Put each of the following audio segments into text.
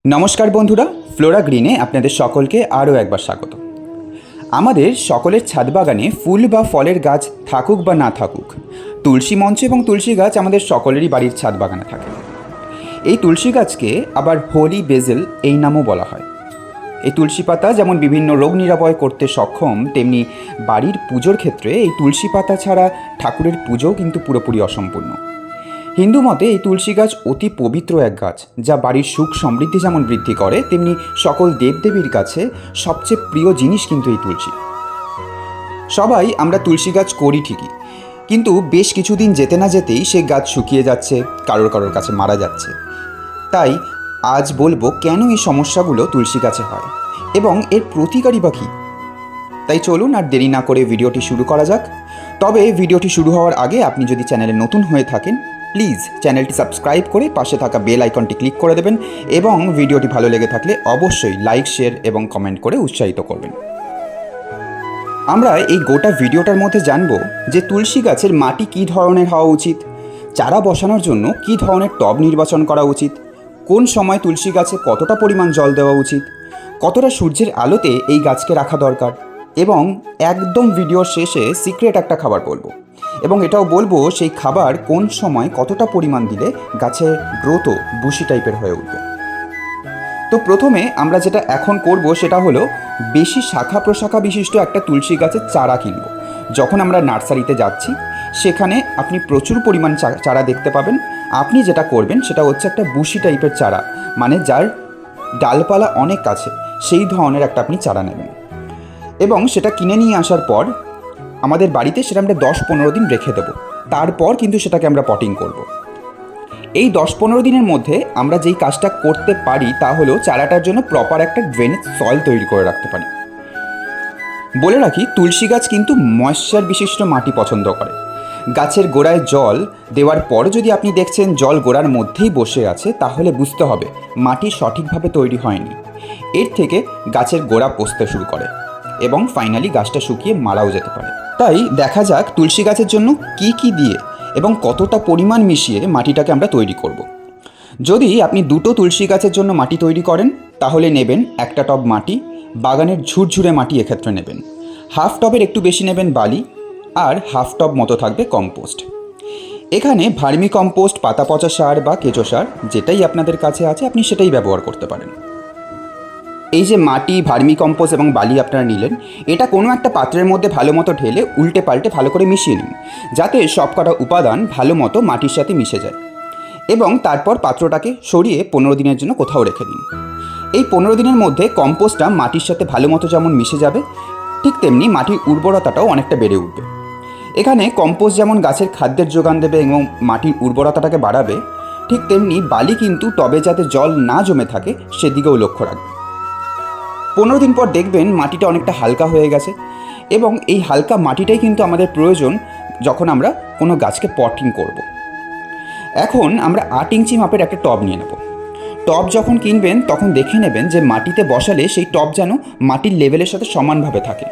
নমস্কার বন্ধুরা, ফ্লোরা গ্রিনে আপনাদের সকলকে আরও একবার স্বাগত। আমাদের সকলের ছাদ বাগানে ফুল বা ফলের গাছ থাকুক বা না থাকুক, তুলসী মঞ্চ এবং তুলসী গাছ আমাদের সকলেরই বাড়ির ছাদ বাগানে থাকে। এই তুলসী গাছকে আবার হোলি বেজেল এই নামও বলা হয়। এই তুলসী পাতা যেমন বিভিন্ন রোগ নিরাময় করতে সক্ষম, তেমনি বাড়ির পুজোর ক্ষেত্রে এই তুলসী পাতা ছাড়া ঠাকুরের পুজোও কিন্তু পুরোপুরি অসম্পূর্ণ। হিন্দু মতে এই তুলসী গাছ অতি পবিত্র এক গাছ, যা বাড়ির সুখ সমৃদ্ধি যেমন বৃদ্ধি করে, তেমনি সকল দেবদেবীর কাছে সবচেয়ে প্রিয় জিনিস কিন্তু এই তুলসী। সবাই আমরা তুলসী গাছ করি ঠিকই, কিন্তু বেশ কিছুদিন যেতে না যেতেই সেই গাছ শুকিয়ে যাচ্ছে, কারোর কাছে মারা যাচ্ছে। তাই আজ বলবো কেন এই সমস্যাগুলো তুলসী গাছে হয় এবং এর প্রতিকারই বা কী। তাই চলুন আর দেরি না করে ভিডিওটি শুরু করা যাক। তবে ভিডিওটি শুরু হওয়ার আগে আপনি যদি চ্যানেলে নতুন হয়ে থাকেন, প্লিজ চ্যানেলটি সাবস্ক্রাইব করে পাশে থাকা বেল আইকনটি ক্লিক করে দেবেন এবং ভিডিওটি ভালো লেগে থাকলে অবশ্যই লাইক, শেয়ার এবং কমেন্ট করে উৎসাহিত করবেন। আমরা এই গোটা ভিডিওটার মধ্যে জানব যে তুলসী গাছের মাটি কী ধরনের হওয়া উচিত, চারা বসানোর জন্য কী ধরনের টব নির্বাচন করা উচিত, কোন সময় তুলসী গাছে কতটা পরিমাণ জল দেওয়া উচিত, কতটা সূর্যের আলোতে এই গাছকে রাখা দরকার, এবং একদম ভিডিওর শেষে সিক্রেট একটা খাবার বলবো এবং এটাও বলবো সেই খাবার কোন সময় কতটা পরিমাণ দিলে গাছের গ্রোথও বুশি টাইপের হয়ে উঠবে। তো প্রথমে আমরা যেটা এখন করব সেটা হলো বেশি শাখা প্রশাখা বিশিষ্ট একটা তুলসী গাছের চারা কিনব। যখন আমরা নার্সারিতে যাচ্ছি সেখানে আপনি প্রচুর পরিমাণ চারা দেখতে পাবেন। আপনি যেটা করবেন সেটা হচ্ছে একটা বুশি টাইপের চারা, মানে যার ডালপালা অনেক কাছে, সেই ধরনের একটা আপনি চারা নেবেন এবং সেটা কিনে নিয়ে আসার পর আমাদের বাড়িতে সেটা আমরা 10-15 দিন রেখে দেবো। তারপর কিন্তু সেটাকে আমরা পটিং করব। এই 10-15 দিনের মধ্যে আমরা যেই কাজটা করতে পারি তা হলো চারাটার জন্য প্রপার একটা ড্রেনেজ সয়েল তৈরি করে রাখতে পারি। বলে রাখি, তুলসী গাছ কিন্তু ময়েশ্চার বিশিষ্ট মাটি পছন্দ করে। গাছের গোড়ায় জল দেওয়ার পর যদি আপনি দেখছেন জল গোড়ার মধ্যেই বসে আছে, তাহলে বুঝতে হবে মাটি সঠিকভাবে তৈরি হয়নি। এর থেকে গাছের গোড়া পচতে শুরু করে এবং ফাইনালি গাছটা শুকিয়ে মারাও যেতে পারে। তাই দেখা যাক তুলসী গাছের জন্য কি কি দিয়ে এবং কতটা পরিমাণ মিশিয়ে মাটিটাকে আমরা তৈরি করব। যদি আপনি দুটো তুলসী গাছের জন্য মাটি তৈরি করেন, তাহলে নেবেন একটা টব মাটি, বাগানের ঝুরঝুরে মাটি এক্ষেত্রে নেবেন। হাফ টবের একটু বেশি নেবেন বালি, আর হাফ টব মতো থাকবে কম্পোস্ট। এখানে ভার্মি কম্পোস্ট, পাতা পচা সার বা কেঁচো সার যেটাই আপনাদের কাছে আছে আপনি সেটাই ব্যবহার করতে পারেন। এই যে মাটি, ভার্মি কম্পোস্ট এবং বালি আপনারা নিলেন, এটা কোনো একটা পাত্রের মধ্যে ভালো মতো ঢেলে উল্টে পাল্টে ভালো করে মিশিয়ে নিন, যাতে সব কটা উপাদান ভালো মতো মাটির সাথে মিশে যায়। এবং তারপর পাত্রটাকে সরিয়ে 15 দিনের জন্য কোথাও রেখে দিন। এই 15 দিনের মধ্যে কম্পোস্টটা মাটির সাথে ভালো মতো যেমন মিশে যাবে, ঠিক তেমনি মাটির উর্বরতাটাও অনেকটা বেড়ে উঠবে। এখানে কম্পোস্ট যেমন গাছের খাদ্যের যোগান দেবে এবং মাটির উর্বরতাটাকে বাড়াবে, ঠিক তেমনি বালি কিন্তু টবে যাতে জল না জমে থাকে সেদিকেও লক্ষ্য রাখবে। 15 দিন পর দেখবেন মাটিটা অনেকটা হালকা হয়ে গেছে এবং এই হালকা মাটিটাই কিন্তু আমাদের প্রয়োজন যখন আমরা কোনো গাছকে পটিং করব। এখন আমরা 8 ইঞ্চি মাপের একটা টব নিয়ে নেব। টব যখন কিনবেন তখন দেখে নেবেন যে মাটিতে বসালে সেই টব যেন মাটির লেভেলের সাথে সমানভাবে থাকে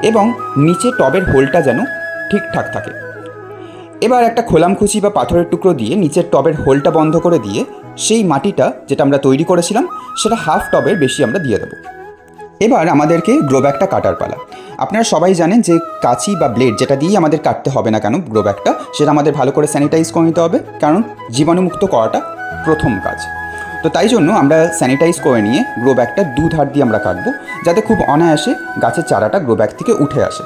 এবং নিচে টবের হোলটা যেন ঠিকঠাক থাকে। এবার একটা খোলামখুচি বা পাথরের টুকরো দিয়ে নিচের টবের হোলটা বন্ধ করে দিয়ে সেই মাটিটা যেটা আমরা তৈরি করেছিলাম সেটা হাফ টবের বেশি আমরা দিয়ে দেবো। এবার আমাদেরকে গ্রো ব্যাগটা কাটার পালা। আপনারা সবাই জানেন যে কাঁচি বা ব্লেড যেটা দিয়েই আমাদের কাটতে হবে না কেন গ্রো ব্যাগটা, সেটা আমাদের ভালো করে স্যানিটাইজ করে নিতে হবে, কারণ জীবাণুমুক্ত করাটা প্রথম কাজ। তো তাই জন্য আমরা স্যানিটাইজ করে নিয়ে গ্রো ব্যাগটা দুধার দিয়ে আমরা কাটবো, যাতে খুব অনায়াসে গাছের চারাটা গ্রো ব্যাগ থেকে উঠে আসে।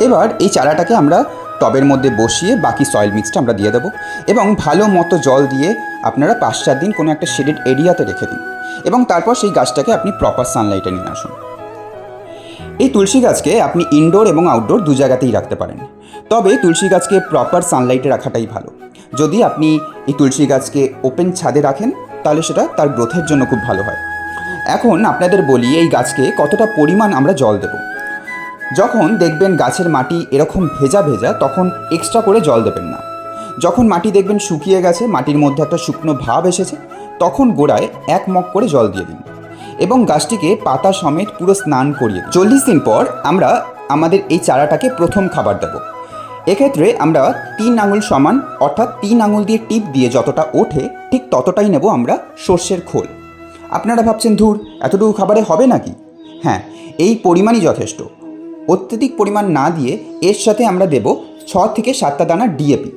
এবার এই চারাটাকে আমরা টবের মধ্যে বসিয়ে বাকি সয়েল মিক্সটা আমরা দিয়ে দেবো এবং ভালো মতো জল দিয়ে আপনারা 5-4 দিন কোনো একটা শেডেড এরিয়াতে রেখে দিন এবং তারপর সেই গাছটাকে আপনি প্রপার সানলাইটে নিয়ে আসুন। এই তুলসী গাছকে আপনি ইনডোর এবং আউটডোর দু জায়গাতেই রাখতে পারেন, তবে তুলসী গাছকে প্রপার সানলাইটে রাখাটাই ভালো। যদি আপনি এই তুলসী গাছকে ওপেন ছাদে রাখেন তাহলে সেটা তার গ্রোথের জন্য খুব ভালো হয়। এখন আপনাদের বলি এই গাছকে কতটা পরিমাণ আমরা জল দেব। যখন দেখবেন গাছের মাটি এরকম ভেজা ভেজা, তখন এক্সট্রা করে জল দেবেন না। যখন মাটি দেখবেন শুকিয়ে গেছে, মাটির মধ্যে একটা শুকনো ভাব এসেছে, তখন গোড়ায় 1 মগ করে জল দিয়ে দিন এবং গাছটিকে পাতা সমেত পুরো স্নান করিয়ে দিন। 40 দিন পর আমরা আমাদের এই চারাটাকে প্রথম খাবার দেব। এক্ষেত্রে আমরা 3 আঙুল সমান, অর্থাৎ 3 আঙুল দিয়ে টিপ দিয়ে যতটা ওঠে ঠিক ততটাই নেব আমরা সর্ষের খোল। আপনারা ভাবছেন ধুর এতটুকু খাবারে হবে নাকি? হ্যাঁ, এই পরিমাণই যথেষ্ট। অত্যধিক পরিমাণ না দিয়ে এর সাথে আমরা দেব 6 থেকে 7টা দানা ডিএপি,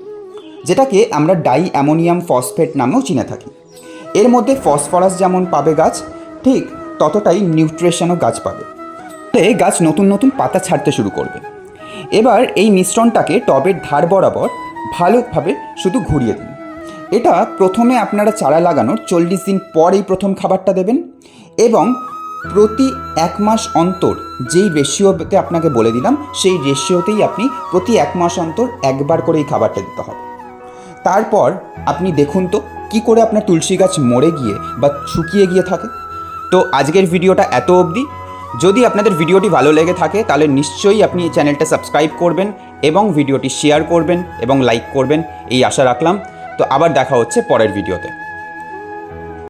যেটাকে আমরা ডাই অ্যামোনিয়াম ফসফেট নামেও চিনে থাকি। এর মধ্যে ফসফরাস যেমন পাবে গাছ, ঠিক ততটাই নিউট্রিশনও গাছ পাবে। গাছ নতুন নতুন পাতা ছাড়তে শুরু করবে। এবার এই মিশ্রণটাকে টবের ধার বরাবর ভালোভাবে শুধু ঘুরিয়ে দিন। এটা প্রথমে আপনারা চারা লাগানোর 40 দিন পর এই প্রথম খাবারটা দেবেন, এবং প্রতি 1 মাস অন্তর যেই রেশিওতে আপনাকে বলে দিলাম সেই রেশিওতেই আপনি প্রতি 1 মাস অন্তর একবার করে এই খাবারটা দিতে হবে। তারপর আপনি দেখুন তো কী করে আপনার তুলসী গাছ মরে গিয়ে বা শুকিয়ে গিয়ে থাকে। তো আজকের ভিডিওটা এত অবধি। যদি আপনাদের ভিডিওটি ভালো লেগে থাকে তাহলে নিশ্চয়ই আপনি এই চ্যানেলটা সাবস্ক্রাইব করবেন এবং ভিডিওটি শেয়ার করবেন এবং লাইক করবেন, এই আশা রাখলাম। তো আবার দেখা হচ্ছে পরের ভিডিওতে।